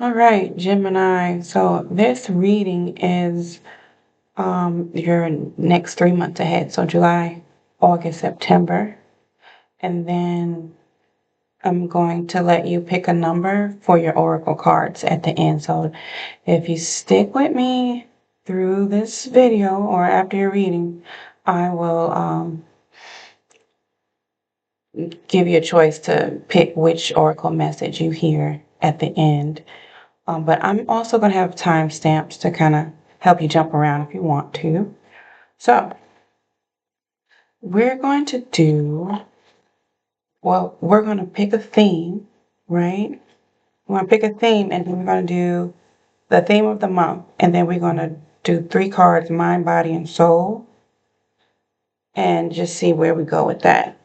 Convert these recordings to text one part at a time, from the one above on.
All right, Gemini. So this reading is your next 3 months ahead. So July, August, September. And then I'm going to let you pick a number for your oracle cards at the end. So if you stick with me through this video or after your reading, I will give you a choice to pick which oracle message you hear at the end. But I'm also going to have timestamps to kind of help you jump around if you want to. So we're going to we're going to pick a theme, right? We're going to pick a theme and then we're going to do the theme of the month. And then we're going to do 3 cards, mind, body, and soul. And just see where we go with that.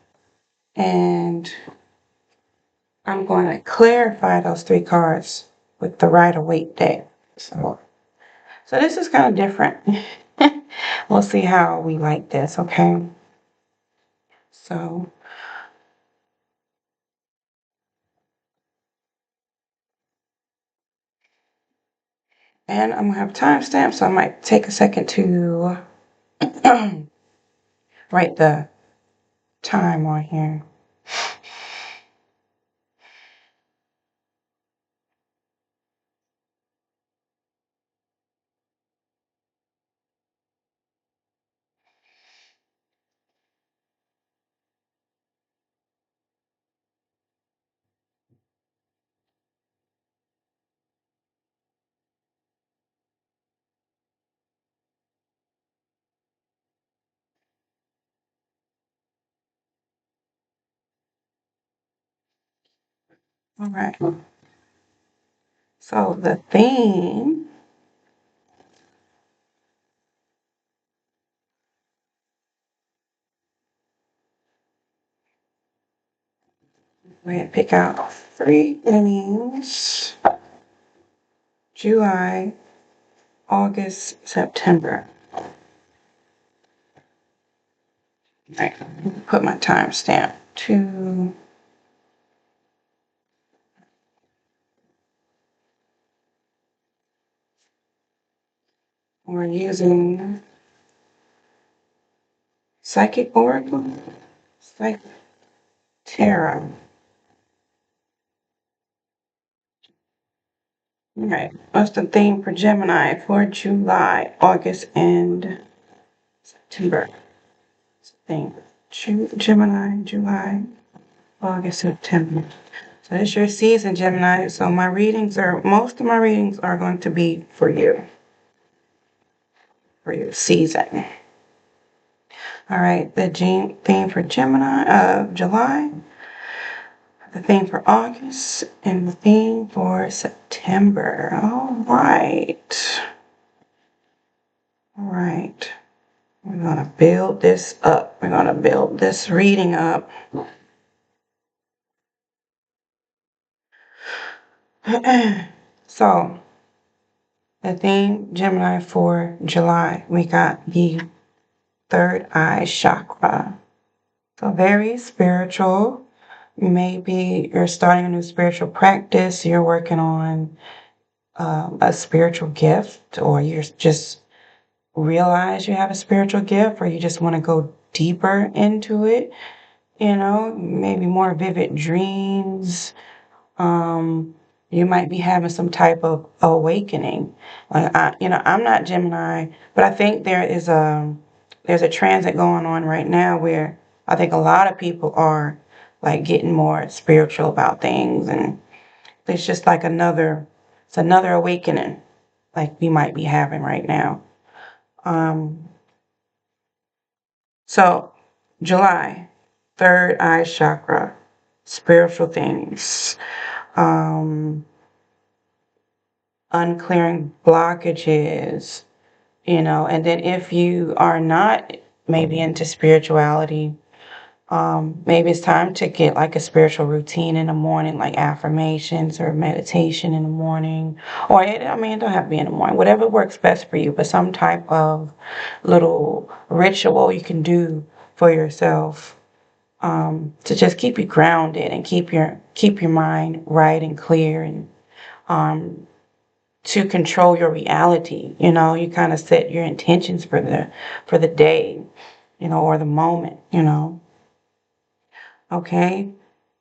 And I'm going to clarify those 3 cards with the Rider-Waite deck. So this is kind of different. We'll see how we like this, okay? So, and I'm gonna have timestamps, so I might take a second to write the time on here. All right. So the theme we're gonna pick out 3 themes: July, August, September. All right. Put my timestamp to we're using Psychic Oracle, Psychic Tarot. All right, what's the theme for Gemini for July, August, and September? Theme Gemini, July, August, September. So it's your season, Gemini. So most of my readings are going to be for you, for your season. All right, the theme for Gemini, July, the theme for August, and the theme for September. All right. All right. We're going to build this up. We're going to build this reading up. So, the theme, Gemini, for July, we got the third eye chakra. So, very spiritual. Maybe you're starting a new spiritual practice. You're working on a spiritual gift, or you're just realize you have a spiritual gift, or you just want to go deeper into it. You know, maybe more vivid dreams. You might be having some type of awakening. Like I'm not Gemini, but I think there's a transit going on right now where I think a lot of people are like getting more spiritual about things, and it's just like it's another awakening like we might be having right now. So July, third eye chakra, spiritual things. Unclearing blockages, and then if you are not maybe into spirituality, maybe it's time to get like a spiritual routine in the morning, like affirmations or meditation in the morning, or it don't have to be in the morning, whatever works best for you, but some type of little ritual you can do for yourself, to just keep you grounded and keep your mind right and clear, and to control your reality. You know, you kind of set your intentions for the day, you know, or the moment, you know. Okay,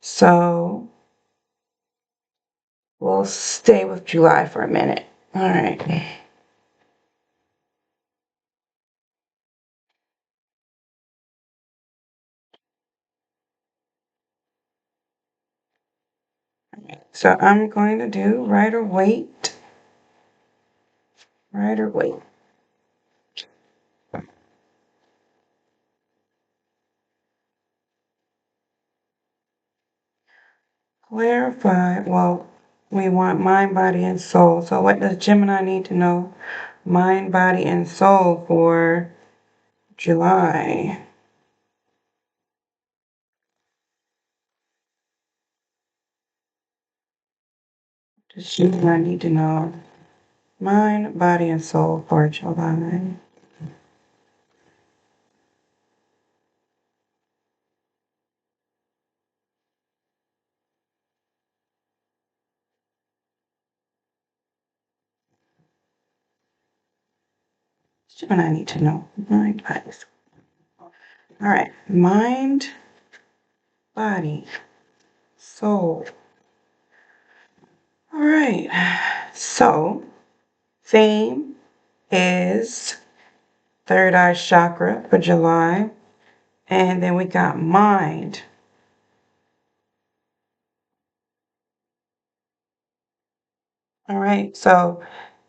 so we'll stay with July for a minute. All right. So I'm going to do Rider Waite. Rider Waite. Clarify. Well, we want mind, body, and soul. So what does Gemini need to know? Mind, body, and soul for July. Does Gemini need to know? Mind, body, and soul for July. Gemini need to know. Mind, body, soul. All right. Mind, body, soul. All right. So, theme is third eye chakra for July. And then we got mind. All right. So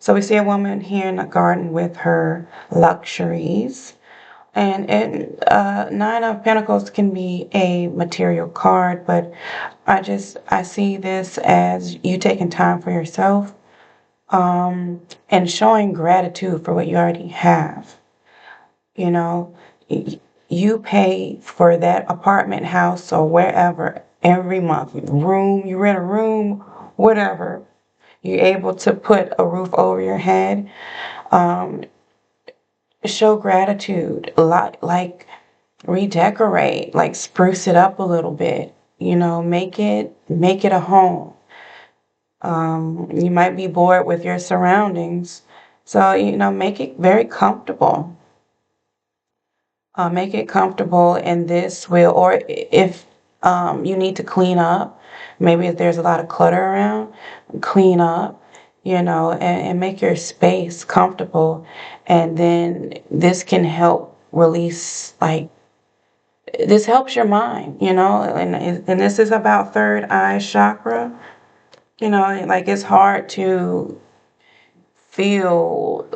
we see a woman here in the garden with her luxuries. And Nine of Pentacles can be a material card, but I see this as you taking time for yourself, and showing gratitude for what you already have. You know, you pay for that apartment, house, or wherever every month. Room, you rent a room, whatever. You're able to put a roof over your head. Um, Show gratitude, like redecorate, like spruce it up a little bit. You know, make it a home. You might be bored with your surroundings, so you know, make it very comfortable. Make it comfortable, and this will, or if you need to clean up, maybe if there's a lot of clutter around, clean up, you know, and make your space comfortable. And then this can help release, like, this helps your mind, you know, and this is about third eye chakra. You know, like it's hard to feel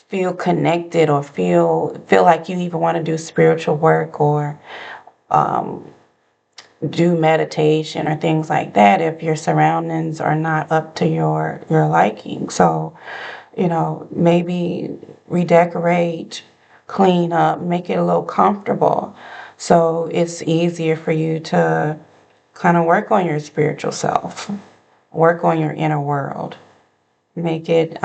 feel connected, or feel like you even want to do spiritual work, or do meditation or things like that if your surroundings are not up to your liking. So, you know, maybe redecorate, clean up, make it a little comfortable, so it's easier for you to kind of work on your spiritual self, work on your inner world. Make it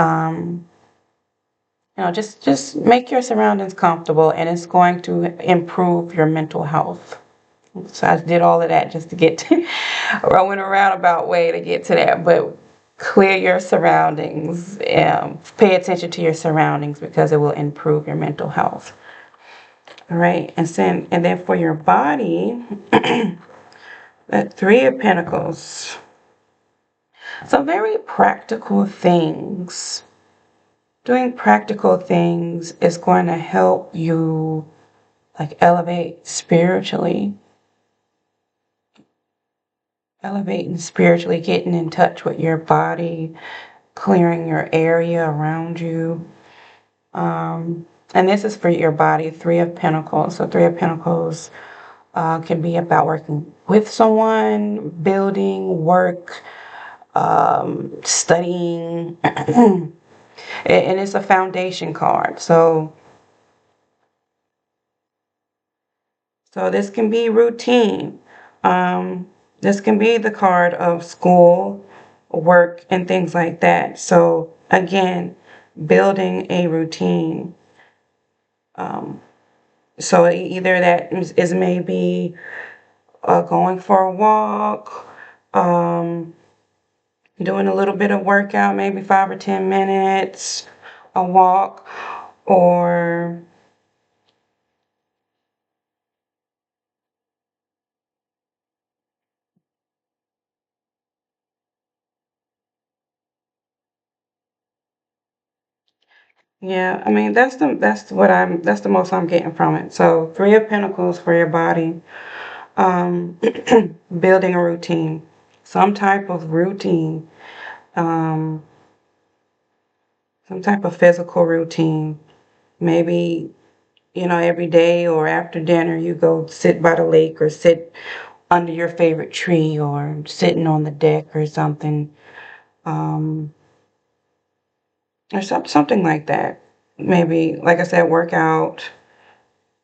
you know, just make your surroundings comfortable, and it's going to improve your mental health. So I did all of that just to get to, or I went a roundabout way to get to that, but clear your surroundings. Pay attention to your surroundings, because it will improve your mental health. All right, and then for your body, that Three of Pentacles. So very practical things. Doing practical things is going to help you, like, elevating spiritually, getting in touch with your body, clearing your area around you. And this is for your body, Three of Pentacles. So Three of Pentacles can be about working with someone, building, work, studying. And it's a foundation card. So this can be routine. This can be the card of school, work, and things like that. So again, building a routine. So either that is maybe going for a walk, doing a little bit of workout, maybe 5 or 10 minutes, a walk, or yeah, I mean that's the most I'm getting from it. So 3 of Pentacles for your body, um, building a routine, some type of routine, um, some type of physical routine. Maybe, every day or after dinner you go sit by the lake or sit under your favorite tree or sitting on the deck or something, um, or something like that. Maybe, like I said, work out,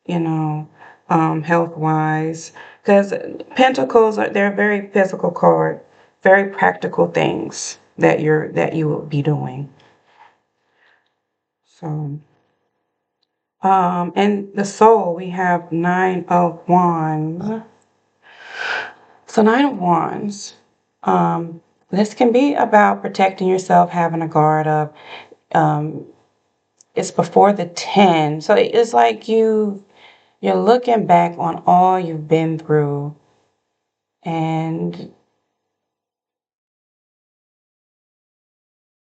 you know, health wise, because Pentacles they're a very physical card, very practical things that you will be doing. So, and the Soul, we have 9 of Wands. So 9 of Wands, this can be about protecting yourself, having a guard up. Um, it's before the 10, so it's like you're looking back on all you've been through, and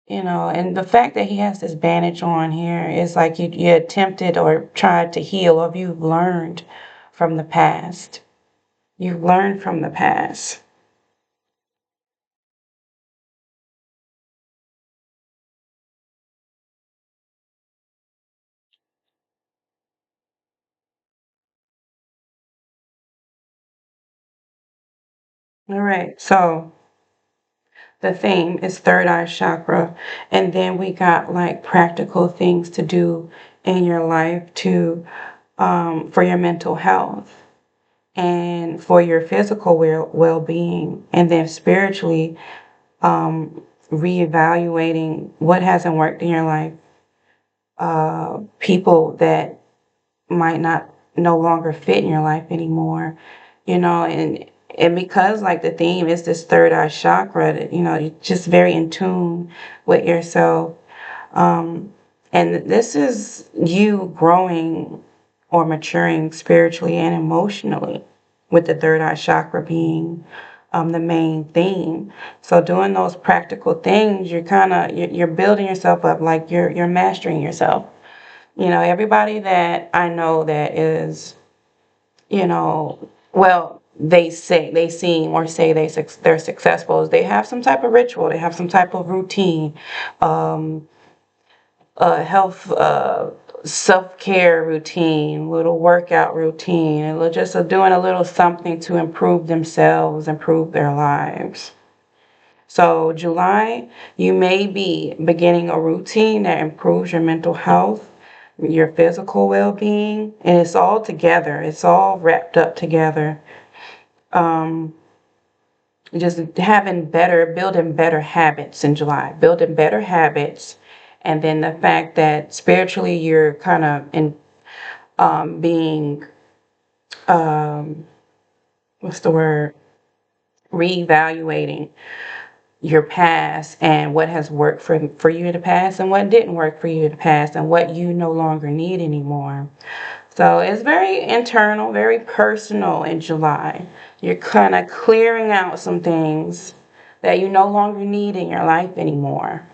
and the fact that he has this bandage on here is like you attempted or tried to heal, or you've learned from the past. You've learned from the past. All right, so the theme is third eye chakra, and then we got like practical things to do in your life to for your mental health and for your physical well-being, and then spiritually, reevaluating what hasn't worked in your life, people that might not no longer fit in your life anymore, and because like the theme is this third eye chakra, that you're just very in tune with yourself, and this is you growing or maturing spiritually and emotionally, with the third eye chakra being the main theme. So doing those practical things, you're building yourself up, like you're mastering yourself. Everybody that I know that is, well, they seem or say they're successful. They have some type of ritual. They have some type of routine, health, self-care routine, little workout routine, and just doing a little something to improve themselves, improve their lives. So July, you may be beginning a routine that improves your mental health, your physical well-being, and it's all together. It's all wrapped up together. Um, just building better habits in July, building better habits, and then the fact that spiritually you're kind of in being what's the word, reevaluating your past and what has worked for you in the past and what didn't work for you in the past and what you no longer need anymore. So it's very internal, very personal in July. You're kind of clearing out some things that you no longer need in your life anymore.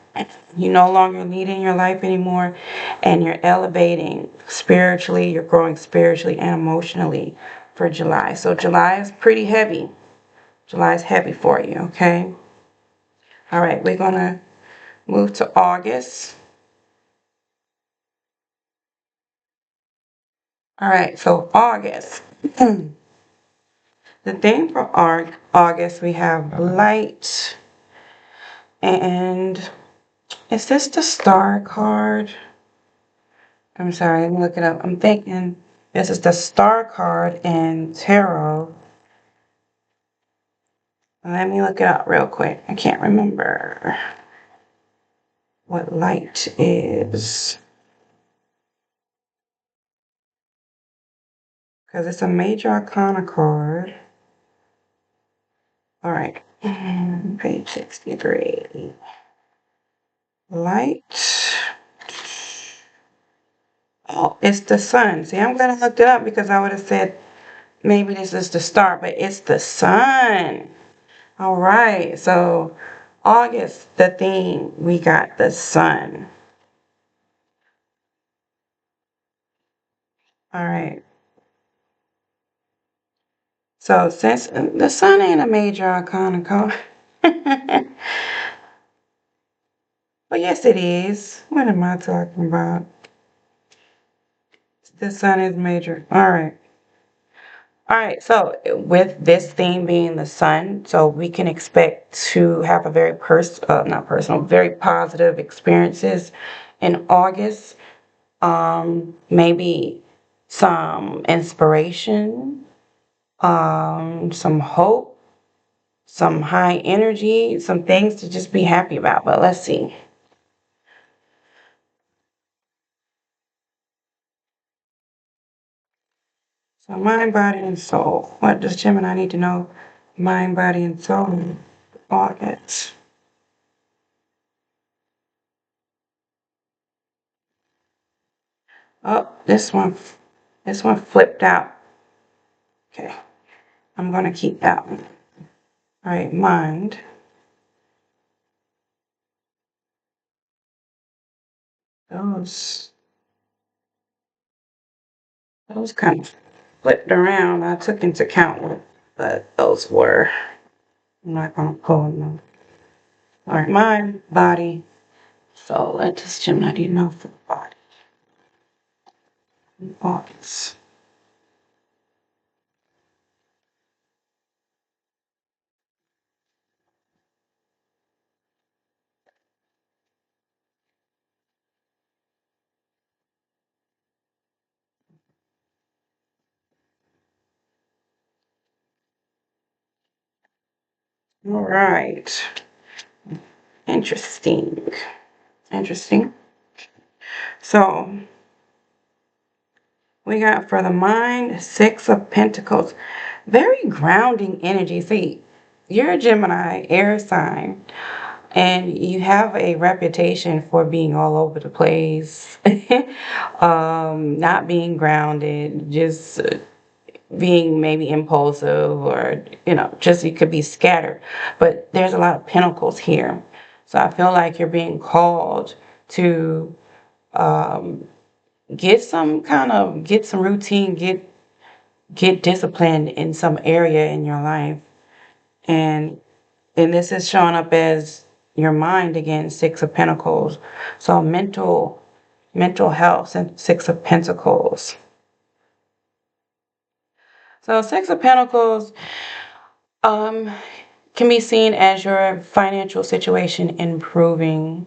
You no longer need in your life anymore, and you're elevating spiritually, you're growing spiritually and emotionally for July. So July is pretty heavy. July is heavy for you, okay? All right, we're going to move to August. All right, so August. The theme for August, we have light, and is this the star card? I'm sorry, let me look it up. I'm thinking this is the star card in tarot. Let me look it up real quick. I can't remember what light is, because it's a major arcana card. All right. Page 63. Light. Oh, it's the sun. See, I'm glad I looked it up because I would have said maybe this is the star, but it's the sun. All right, so August, the theme, we got the sun. All right. So since the sun ain't a major arcana card, but yes, it is. What am I talking about? The sun is major. All right. All right, so with this theme being the sun, so we can expect to have a very not personal, very positive experiences in August. Maybe some inspiration, some hope, some high energy, some things to just be happy about. But let's see. So mind, body, and soul. What does Gemini need to know? Mind, body, and soul. August. Oh, this one flipped out. Okay, I'm gonna keep that one. All right, mind. Those those kind of flipped around. I took into account what those were. I'm not gonna pull them. All right, mind, body. So let this Gemini do you know for the body. August. All right. Interesting. Interesting. So we got for the mind, Six of Pentacles. Very grounding energy. See, you're a Gemini, air sign, and you have a reputation for being all over the place, not being grounded, just being maybe impulsive or, just you could be scattered. But there's a lot of pentacles here. So I feel like you're being called to get some routine, get disciplined in some area in your life. And this is showing up as your mind again, Six of Pentacles. So mental health and Six of Pentacles. So Six of Pentacles um can be seen as your financial situation improving.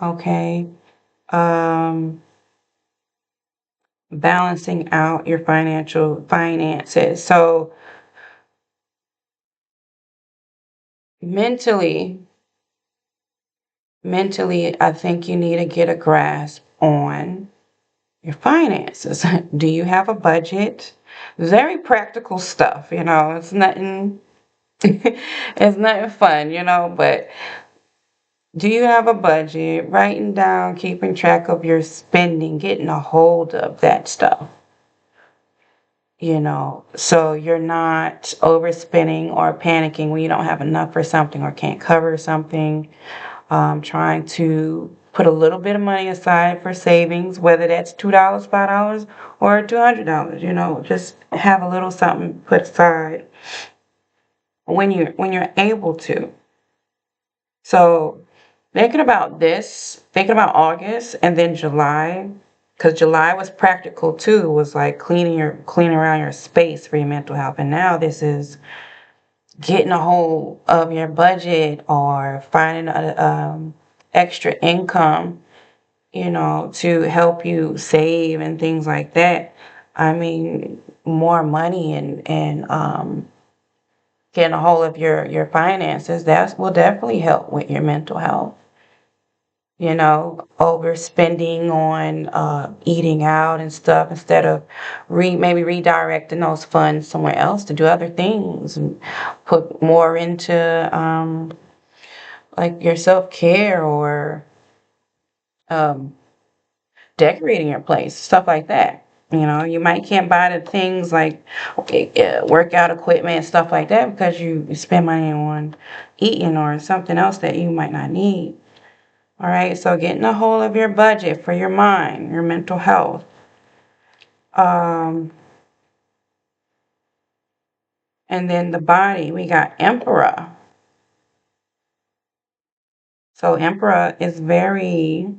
Okay. Um Balancing out your finances. So mentally, I think you need to get a grasp on your finances. Do you have a budget? Very practical stuff, it's nothing it's nothing fun, but do you have a budget? Writing down, keeping track of your spending, getting a hold of that stuff. So you're not overspending or panicking when you don't have enough for something or can't cover something. Trying to put a little bit of money aside for savings, whether that's $2, $5, or $200. Just have a little something put aside when you're able to. So thinking about August and then July, because July was practical too. It was like cleaning around your space for your mental health, and now this is getting a hold of your budget or finding extra income, to help you save and things like that. I mean, more money and getting a hold of your finances, that will definitely help with your mental health. you know, overspending on eating out and stuff instead of maybe redirecting those funds somewhere else to do other things and put more into like your self-care or um, decorating your place, stuff like that. You know, you might can't buy the things like workout equipment and stuff like that because you spend money on eating or something else that you might not need. All right, so getting a hold of your budget for your mind, your mental health. Um, and then the body, we got Emperor. So Emperor is very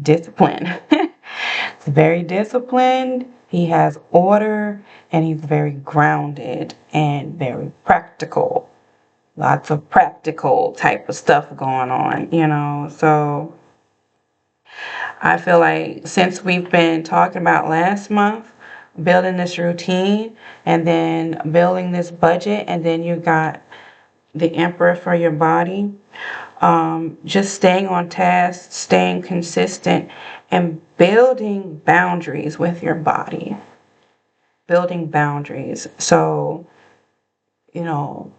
disciplined. He's very disciplined. He has order and he's very grounded and very practical. Lots of practical type of stuff going on, you know. So I feel like since we've been talking about last month, building this routine and then building this budget, and then you got the Emperor for your body, just staying on task, staying consistent, and building boundaries with your body. Building boundaries. So, you know,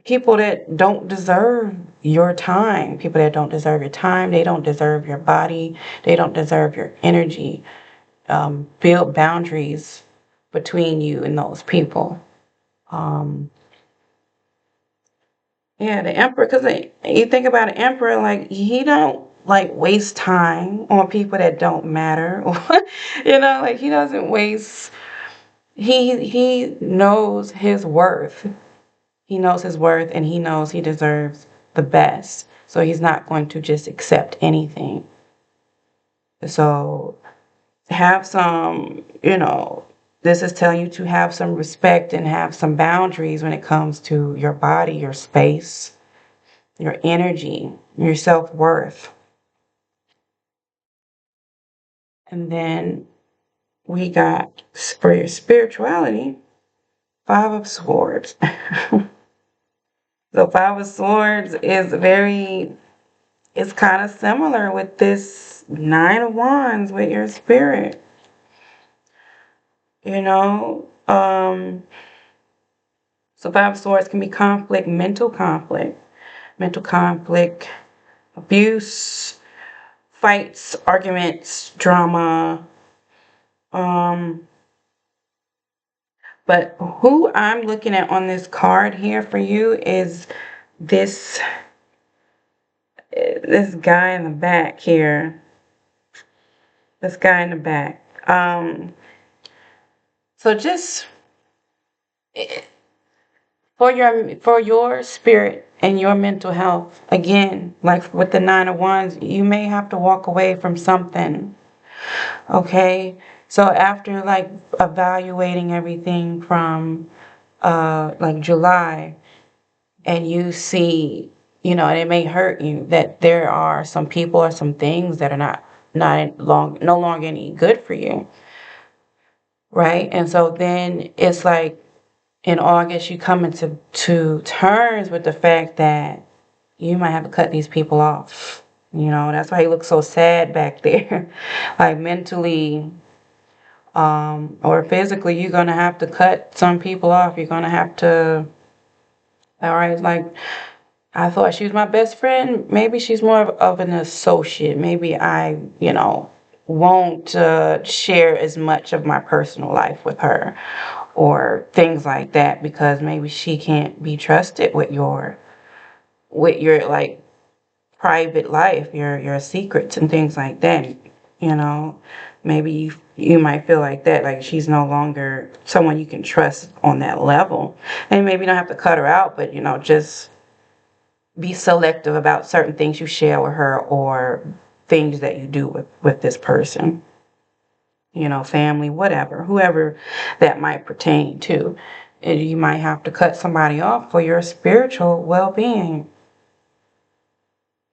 people that don't deserve your time, people that don't deserve your time, they don't deserve your body, they don't deserve your energy. Build boundaries between you and those people. Um, yeah, the emperor, because you think about an emperor, like he don't like waste time on people that don't matter. You know, like he doesn't waste. He knows his worth. He knows his worth, and he knows he deserves the best. So he's not going to just accept anything. So have some, you know, this is telling you to have some respect and have some boundaries when it comes to your body, your space, your energy, your self-worth. And then we got for your spirituality, Five of Swords. So Five of Swords is it's kind of similar with this Nine of Wands with your spirit. You know, so Five of Swords can be mental conflict, abuse, fights, arguments, drama. Um, but who I'm looking at on this card here for you is this this guy in the back here. This guy in the back. So just for your spirit and your mental health, again, like with the Nine of Wands, you may have to walk away from something. Okay, so after like evaluating everything from like July, and you see, you know, and it may hurt you that there are some people or some things that are no longer any good for you, right? And so then it's like in August you come into terms with the fact that you might have to cut these people off. You know, that's why he looks so sad back there. Like mentally, or physically, you're gonna have to cut some people off. You're gonna have to, all right, like I thought she was my best friend. Maybe she's more of an associate. Maybe I, you know, won't share as much of my personal life with her or things like that because maybe she can't be trusted with your like private life, your secrets and things like that. You know, maybe you might feel like that, like she's no longer someone you can trust on that level. And maybe you don't have to cut her out, but you know, just be selective about certain things you share with her or things that you do with this person. You know, family, whatever, whoever that might pertain to. And you might have to cut somebody off for your spiritual well-being.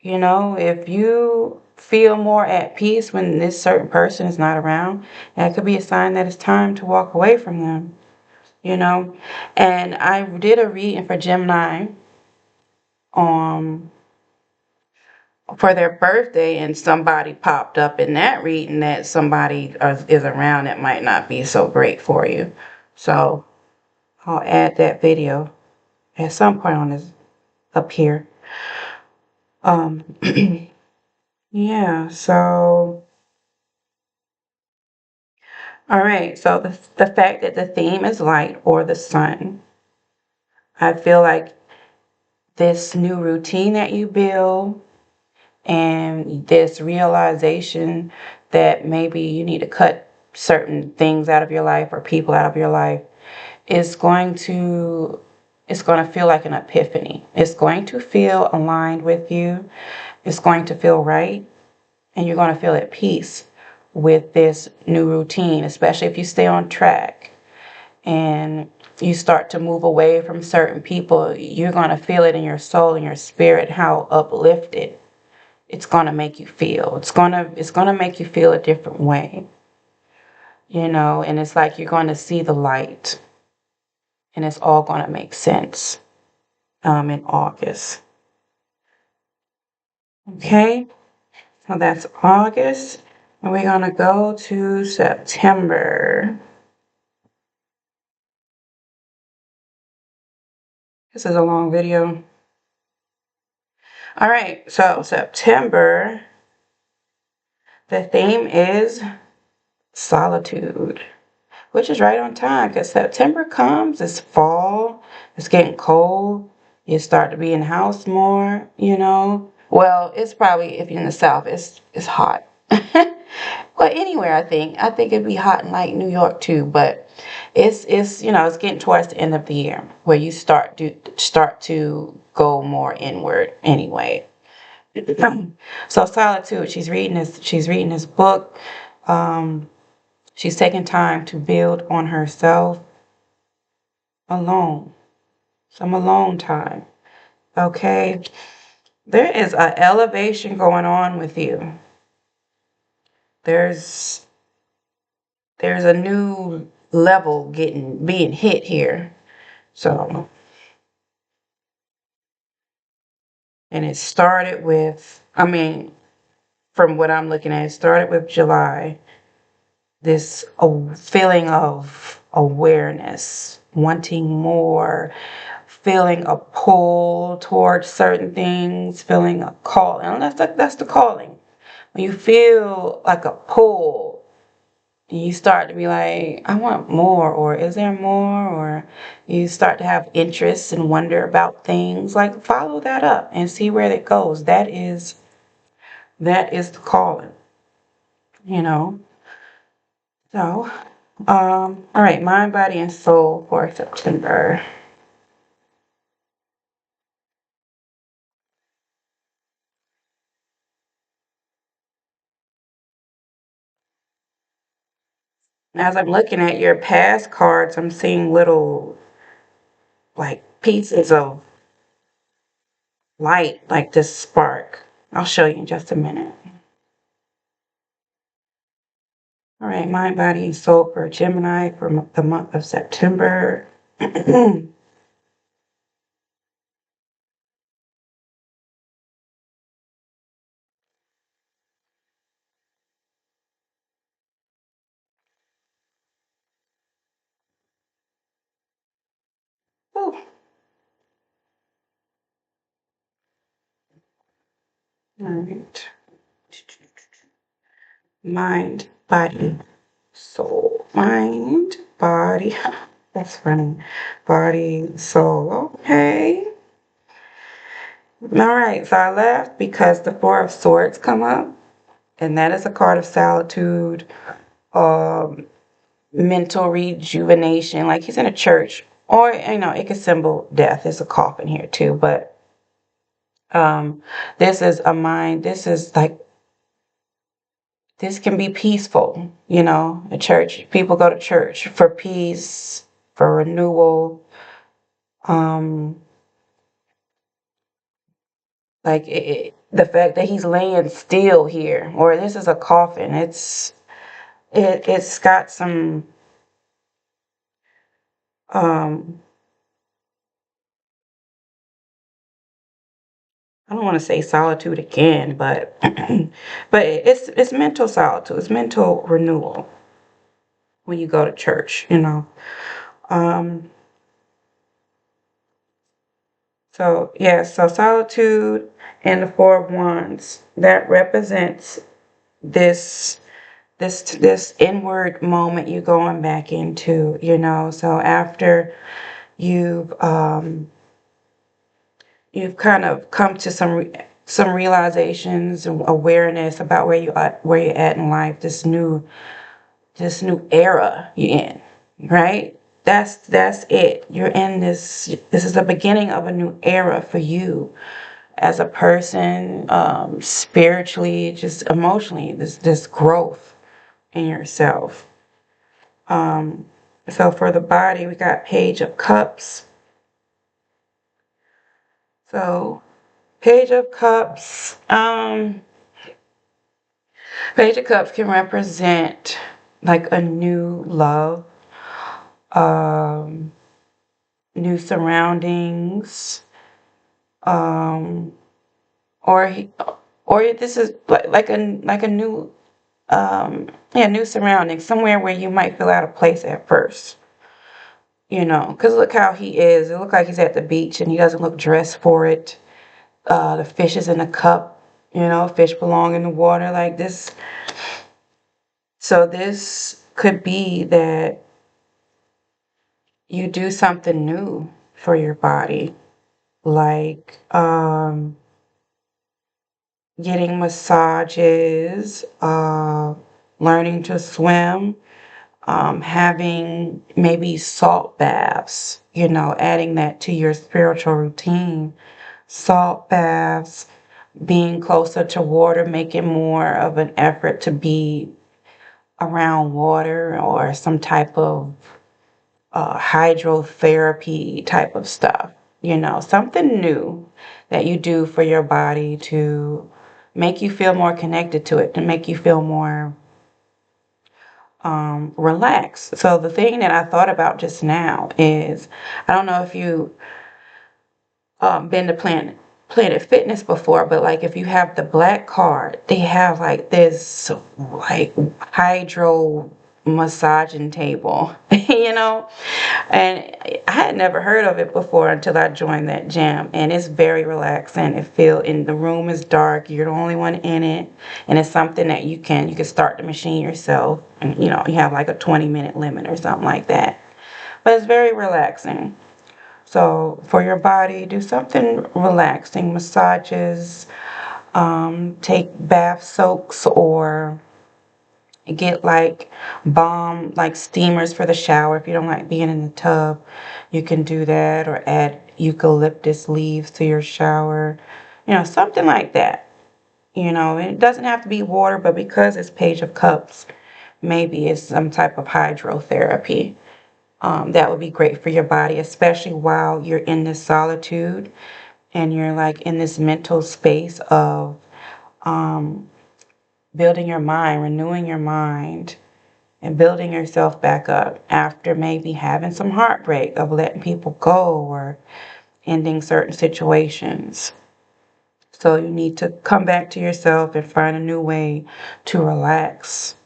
You know, if you feel more at peace when this certain person is not around, that could be a sign that it's time to walk away from them. You know, and I did a reading for Gemini for their birthday and somebody popped up in that reading that somebody is around that might not be so great for you. So I'll add that video at some point on this up here. Yeah, so all right, so the fact that the theme is light or the sun, I feel like this new routine that you build and this realization that maybe you need to cut certain things out of your life or people out of your life is going to feel like an epiphany. It's going to feel aligned with you. It's going to feel right, and you're going to feel at peace with this new routine, especially if you stay on track and you start to move away from certain people. You're going to feel it in your soul and your spirit how uplifted it's going to make you feel. It's going to make you feel a different way, and it's like you're going to see the light, and it's all going to make sense in August. Okay, so that's August, and we're going to go to September. This is a long video. All right, so September, the theme is solitude, which is right on time because September comes, it's fall, it's getting cold, you start to be in the house more, Well, it's probably, if you're in the South, it's hot. Well, anywhere, I think it'd be hot in like New York too, but it's getting towards the end of the year where you start to go more inward anyway. So solitude, she's reading this book. She's taking time to build on herself alone. Some alone time. Okay. There is an elevation going on with you. There's a new level being hit here. So, and it started with, from what I'm looking at, it started with July. This feeling of awareness, wanting more, feeling a pull towards certain things, feeling a call. And that's the calling. When you feel like a pull, you start to be like, I want more, or is there more? Or you start to have interest and wonder about things. Like, follow that up and see where it goes. That is the calling, you know. So, all right, mind, body, and soul for September. As I'm looking at your past cards, I'm seeing little like pieces of light, like this spark. I'll show you in just a minute. All right, mind, body, and soul for Gemini for the month of September. All right. Mind, body, soul. Mind, body. That's funny. Body, soul. Okay. All right. So I left because the Four of Swords come up, and that is a card of solitude, um, mental rejuvenation. Like he's in a church, or it could symbol death. There's a coffin here too, but this is a mind. This is like this can be peaceful, a church. People go to church for peace, for renewal. Um, like the fact that he's laying still here, or this is a coffin. It's got some um I don't want to say solitude again, but but it's mental solitude. It's mental renewal when you go to church, you know. Um, so yeah, so solitude and the Four of Wands, that represents this this inward moment you going back into, you know. So after you've you've kind of come to some realizations and awareness about where you're at in life, this new era you're in, right? That's it. You're in this is the beginning of a new era for you as a person, spiritually, just emotionally, this growth in yourself. So for the body, we got Page of Cups. So Page of Cups, Page of Cups can represent like a new love, um, new surroundings, um, or this is like a new new surroundings, somewhere where you might feel out of place at first. You know, because look how he is. It looks like he's at the beach and he doesn't look dressed for it. The fish is in a cup. You know, fish belong in the water like this. So this could be that you do something new for your body, like getting massages, learning to swim, having maybe salt baths, you know, adding that to your spiritual routine. Salt baths, being closer to water, making more of an effort to be around water or some type of hydrotherapy type of stuff. You know, something new that you do for your body to make you feel more connected to it, to make you feel more relaxed. So the thing that I thought about just now is, I don't know if you been to Planet Fitness before, but like if you have the black card, they have like this like hydro massaging table, you know, and I had never heard of it before until I joined that gym, and it's very relaxing. The room is dark, you're the only one in it, and it's something that you can start the machine yourself, and you know you have like a 20-minute limit or something like that, but it's very relaxing. So for your body, do something relaxing, massages, take bath soaks, or get like balm, like steamers for the shower. If you don't like being in the tub, you can do that, or add eucalyptus leaves to your shower. You know, something like that. You know, it doesn't have to be water, but because it's Page of Cups, maybe it's some type of hydrotherapy. That would be great for your body, especially while you're in this solitude and you're like in this mental space of um, building your mind, renewing your mind, and building yourself back up after maybe having some heartbreak of letting people go or ending certain situations. So you need to come back to yourself and find a new way to relax.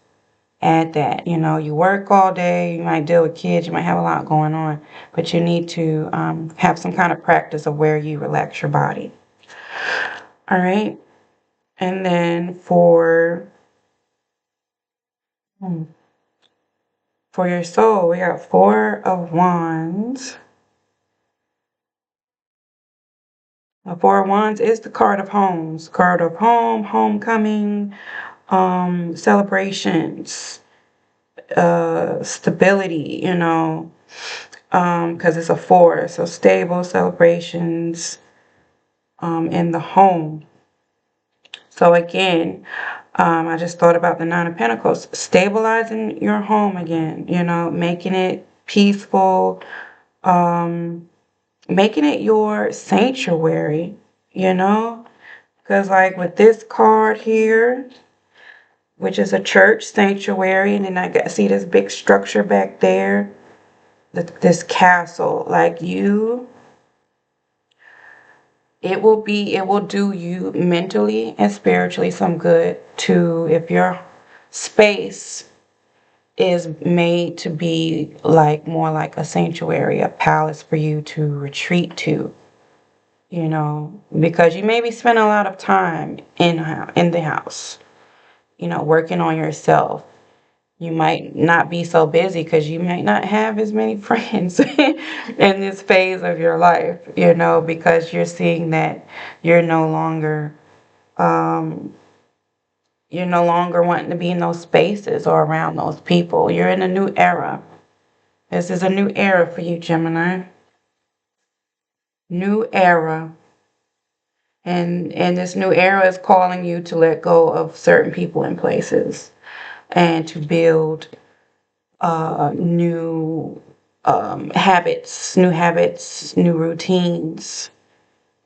Add that. You know, you work all day, you might deal with kids, you might have a lot going on, but you need to have some kind of practice of where you relax your body. All right. And then hmm, for your soul, we got Four of Wands. The Four of Wands is the card of homes, card of home, homecoming, celebrations, stability, you know, because it's a four, so stable celebrations in the home. So again, I just thought about the Nine of Pentacles, stabilizing your home again, you know, making it peaceful, making it your sanctuary, you know, because like with this card here, which is a church sanctuary, and then I got see this big structure back there, this castle, like it will do you mentally and spiritually some good too if your space is made to be like more like a sanctuary, a palace for you to retreat to, you know, because you maybe spend a lot of time in the house, you know, working on yourself. You might not be so busy because you might not have as many friends in this phase of your life, you know, because you're seeing that you're no longer um, you're no longer wanting to be in those spaces or around those people. You're in a new era. This is a new era for you, Gemini. New era. And this new era is calling you to let go of certain people and places and to build new habits, new routines,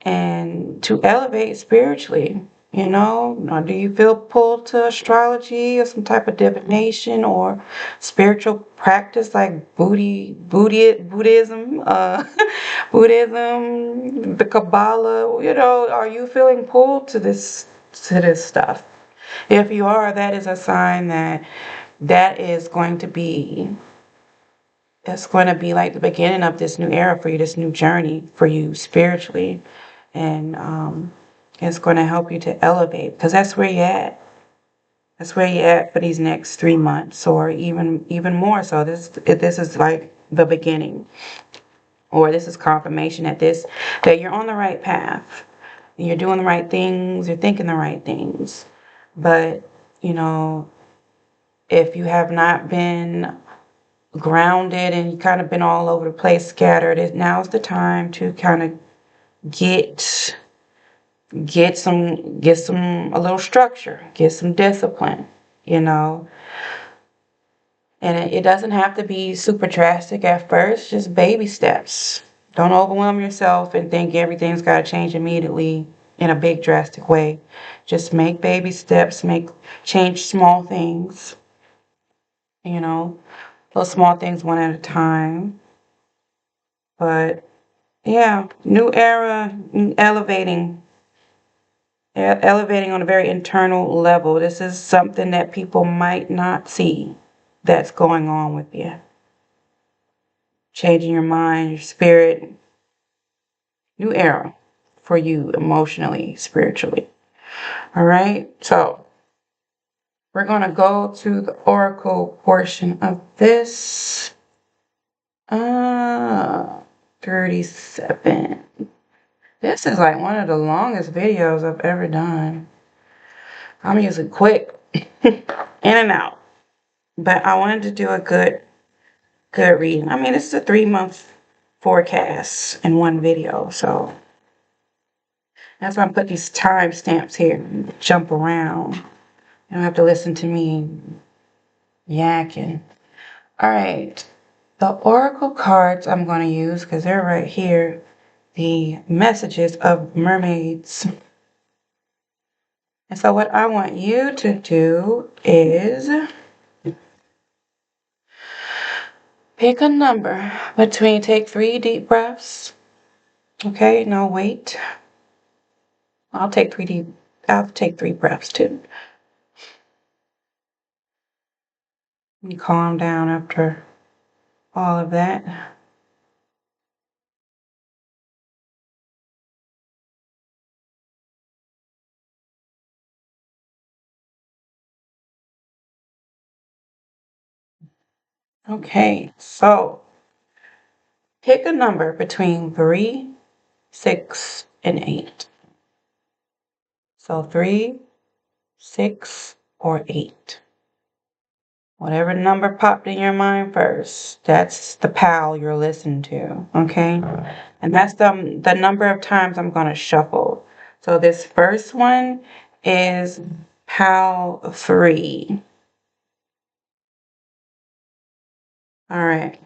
and to elevate spiritually. You know, or do you feel pulled to astrology or some type of divination or spiritual practice like Buddhism, Buddhism, the Kabbalah? You know, are you feeling pulled to this stuff? If you are, that is a sign that that is going to be it's going to be like the beginning of this new era for you, this new journey for you spiritually. And it's going to help you to elevate because that's where you're at. That's where you're at for these next 3 months or even more. So this is like the beginning, or this is confirmation that you're on the right path. You're doing the right things, you're thinking the right things. But, you know, if you have not been grounded and you kind of been all over the place, scattered, now's the time to kind of get some a little structure, get some discipline, you know. And it doesn't have to be super drastic at first, just baby steps. Don't overwhelm yourself and think everything's got to change immediately in a big drastic way. Just make baby steps, change small things, you know, those small things one at a time. But yeah, new era, elevating on a very internal level. This is something that people might not see that's going on with you. Changing your mind, your spirit, new era for you emotionally, spiritually. All right, so we're going to go to the oracle portion of this. 37. This is like one of the longest videos I've ever done. I'm usually quick in and out, but I wanted to do a good reading. I mean, it's a 3-month forecast in one video, so that's why I put these time stamps here. Jump around. You don't have to listen to me yakking. All right, the oracle cards I'm going to use because they're right here. The messages of mermaids. And so what I want you to do is pick a number take 3 deep breaths. Okay, now wait. I'll take 3 breaths too. And calm down after all of that. Okay, so pick a number between 3, 6, and 8. So 3, 6, or 8. Whatever number popped in your mind first, that's the pal you're listening to, okay? And that's the number of times I'm going to shuffle. So this first one is pal 3. All right.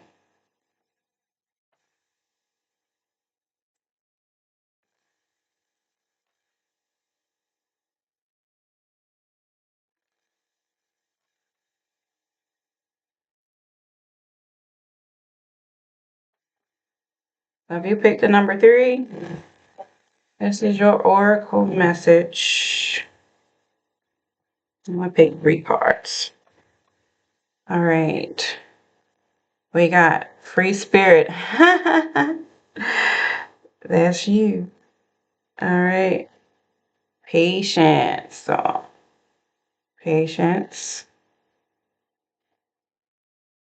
So if you picked the number 3, This is your oracle message. I'm going to pick 3 cards. All right. We got free spirit. That's you. All right. Patience. So, patience.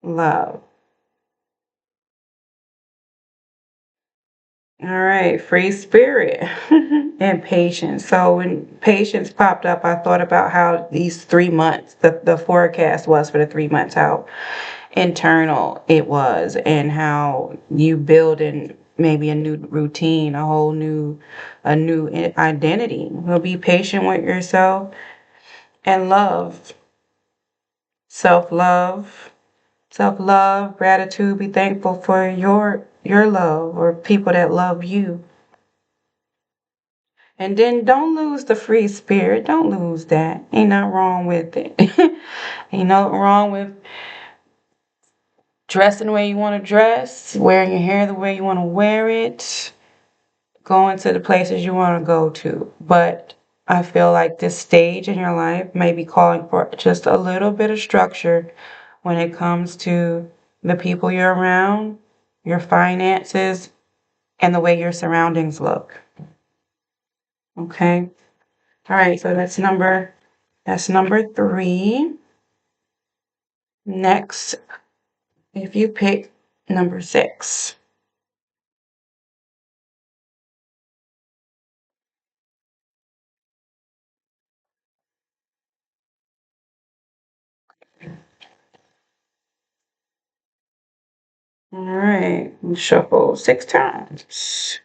Love. All right. Free spirit and patience. So when patience popped up, I thought about how these 3 months, the forecast was for the 3 months, how internal it was, and how you build in maybe a new routine, a new identity. Well, be patient with yourself and love, self-love, self-love, gratitude. Be thankful for your love or people that love you. And then don't lose the free spirit. Don't lose that. Ain't nothing wrong with it. Ain't nothing wrong with dressing the way you want to dress, wearing your hair the way you want to wear it, going to the places you want to go to. But I feel like this stage in your life may be calling for just a little bit of structure when it comes to the people you're around, your finances, and the way your surroundings look. Okay? All right, so that's number 3. Next, if you pick number 6. All right, shuffle 6 times.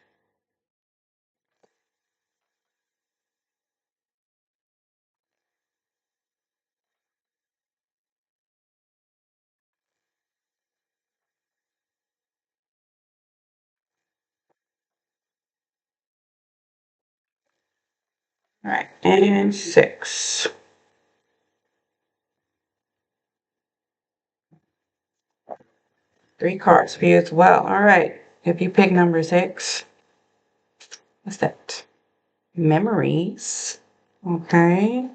All right, and 6. 3 cards for you as well. All right, if you pick number 6, what's that? Memories. Okay.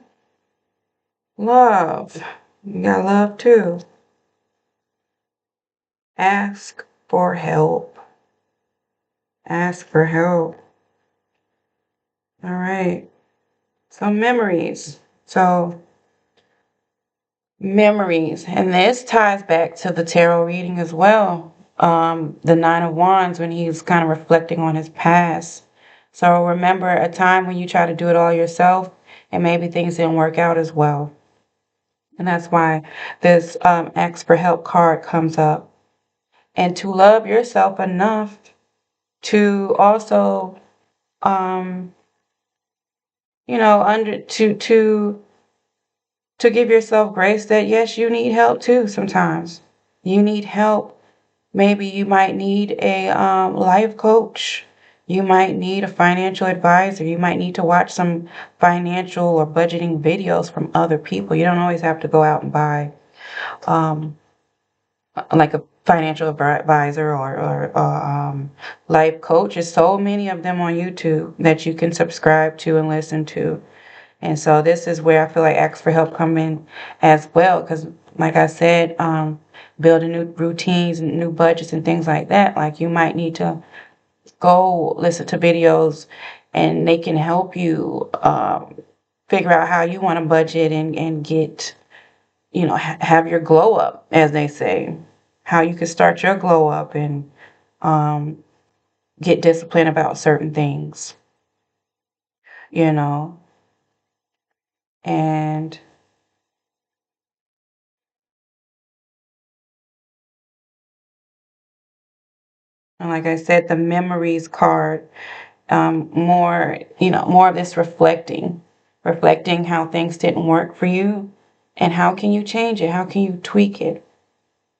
Love. You got love too. Ask for help. Ask for help. All right. So memories. So memories. And this ties back to the tarot reading as well. The 9 of Wands, when he's kind of reflecting on his past. So remember a time when you try to do it all yourself and maybe things didn't work out as well. And that's why this ask for help card comes up. And to love yourself enough to also, under to give yourself grace that yes, you need help too sometimes. You need help. Maybe you might need a life coach. You might need a financial advisor. You might need to watch some financial or budgeting videos from other people. You don't always have to go out and buy like a financial advisor or life coach. There's so many of them on YouTube that you can subscribe to and listen to. And so this is where I feel like ask for help come in as well. Because like I said, building new routines and new budgets and things like that, like you might need to go listen to videos and they can help you figure out how you want to budget and get, have your glow up, as they say, how you can start your glow up and get disciplined about certain things, you know, and like I said, the memories card, more of this reflecting how things didn't work for you and how can you change it? How can you tweak it?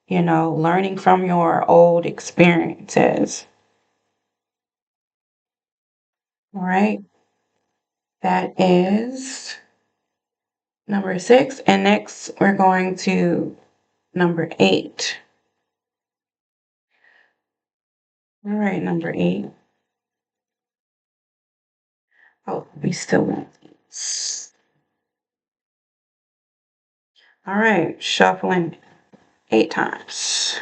Learning from your old experiences. All right. That is number 6. And next we're going to number 8. All right, number 8. Oh, we still want these. All right, shuffling 8 times.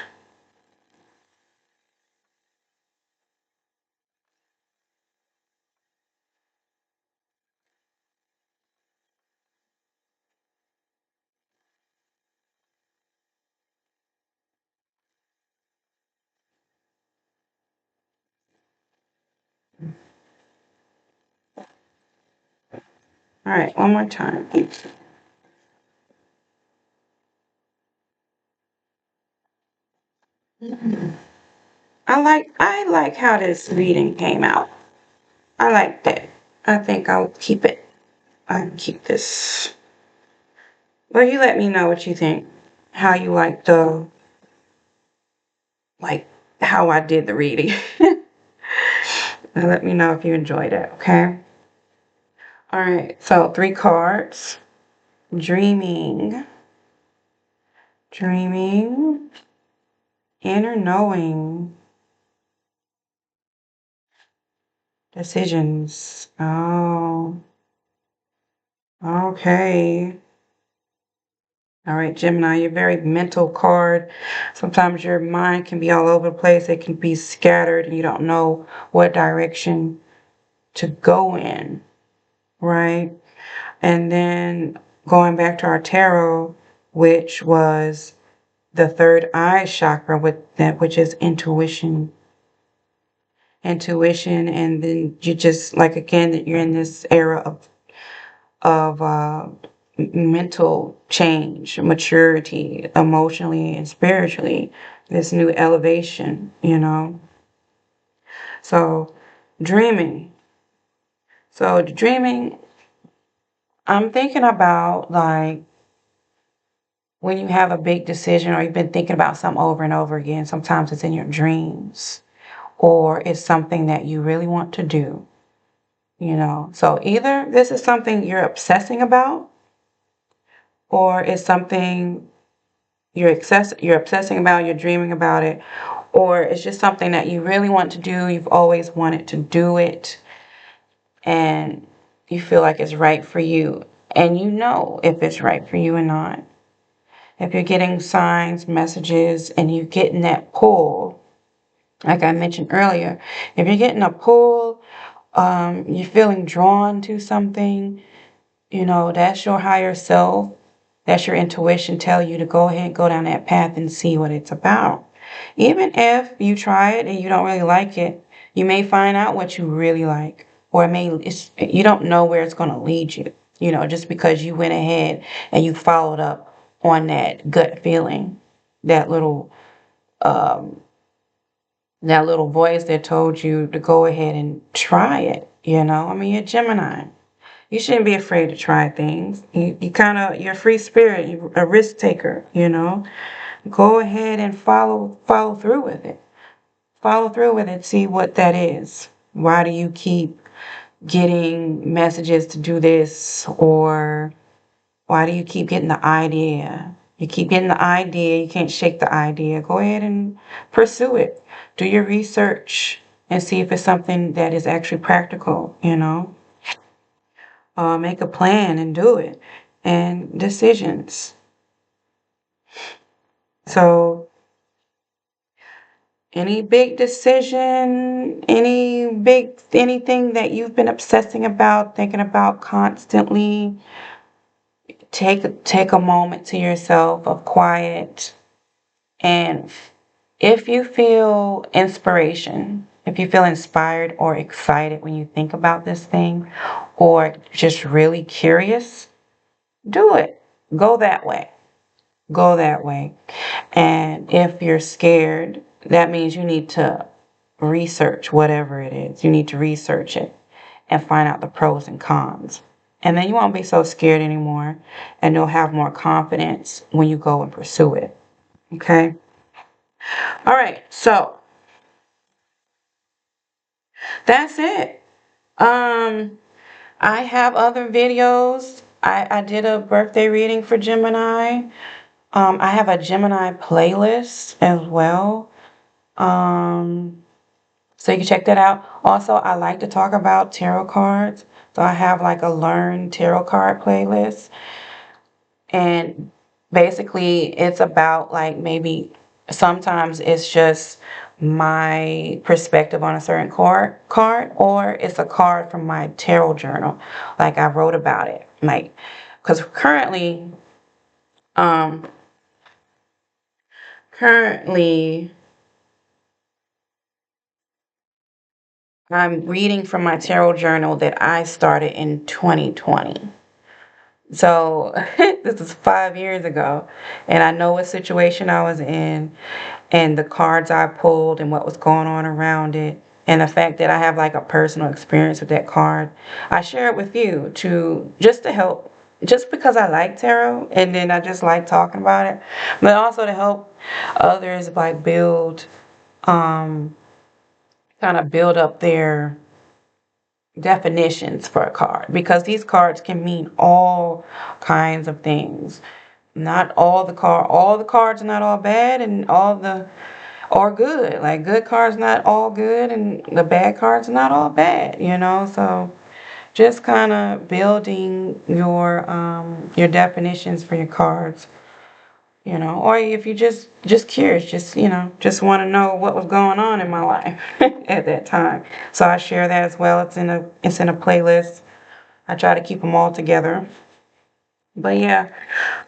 All right, one more time. I like how this reading came out. I like that. I think I'll keep it. I can keep this. Well, you let me know what you think. How you like like how I did the reading. And let me know if you enjoyed it, okay? All right, so 3 cards. Dreaming. Dreaming. Inner knowing. Decisions. Oh, okay. All right, Gemini, you're a very mental card. Sometimes your mind can be all over the place. It can be scattered and you don't know what direction to go in, right? And then going back to our tarot, which was the third eye chakra, with that, which is intuition. Intuition, and then you just like again that you're in this era of mental change, maturity, emotionally and spiritually, this new elevation, you know. So dreaming. So dreaming, I'm thinking about like when you have a big decision or you've been thinking about something over and over again, sometimes it's in your dreams or it's something that you really want to do, you know. So either this is something you're obsessing about or it's something you're obsessing about, you're dreaming about it, or it's just something that you really want to do, you've always wanted to do it, and you feel like it's right for you, and you know if it's right for you or not. If you're getting signs, messages, and you're getting that pull, like I mentioned earlier, if you're getting a pull, you're feeling drawn to something, you know, that's your higher self. That's your intuition tell you to go ahead and go down that path and see what it's about. Even if you try it and you don't really like it, you may find out what you really like. Or you don't know where it's going to lead you. You know, just because you went ahead and you followed up on that gut feeling, that little um, that little voice that told you to go ahead and try it. You know, I mean, you're Gemini. You shouldn't be afraid to try things. You're a free spirit. You're a risk taker, you know. Go ahead and follow through with it. Follow through with it. See what that is. Why do you keep getting messages to do this? Or why do you keep getting the idea? You keep getting the idea. You can't shake the idea. Go ahead and pursue it. Do your research and see if it's something that is actually practical, you know. Make a plan and do it. And decisions. So any big decision, anything that you've been obsessing about, thinking about constantly, take a moment to yourself of quiet. And if you feel inspiration, if you feel inspired or excited when you think about this thing, or just really curious, do it. Go that way. Go that way. And if you're scared, that means you need to research whatever it is. You need to research it and find out the pros and cons. And then you won't be so scared anymore, and you'll have more confidence when you go and pursue it. Okay? All right, so that's it. I have other videos. I did a birthday reading for Gemini. I have a Gemini playlist as well. So you can check that out. Also, I like to talk about tarot cards. So I have like a learn tarot card playlist, and basically it's about like maybe sometimes it's just my perspective on a certain card, or it's a card from my tarot journal. Like I wrote about it, like because um currently I'm reading from my tarot journal that I started in 2020. So this is 5 years ago, and I know what situation I was in, and the cards I pulled, and what was going on around it, and the fact that I have like a personal experience with that card. I share it with you to help, just because I like tarot, and then I just like talking about it, but also to help others like um, kind of build up their definitions for a card, because these cards can mean all kinds of things. Not all the cards are not all bad, and all the or good. Like good cards not all good, and the bad cards not all bad, you know? So just kind of building your definitions for your cards, you know, or if you just curious, just just want to know what was going on in my life at that time. So I share that as well. It's in a playlist. I try to keep them all together. But yeah,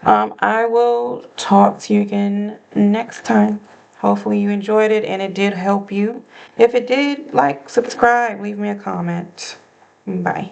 I will talk to you again next time. Hopefully you enjoyed it and it did help you. If it did, like, subscribe, leave me a comment. Bye.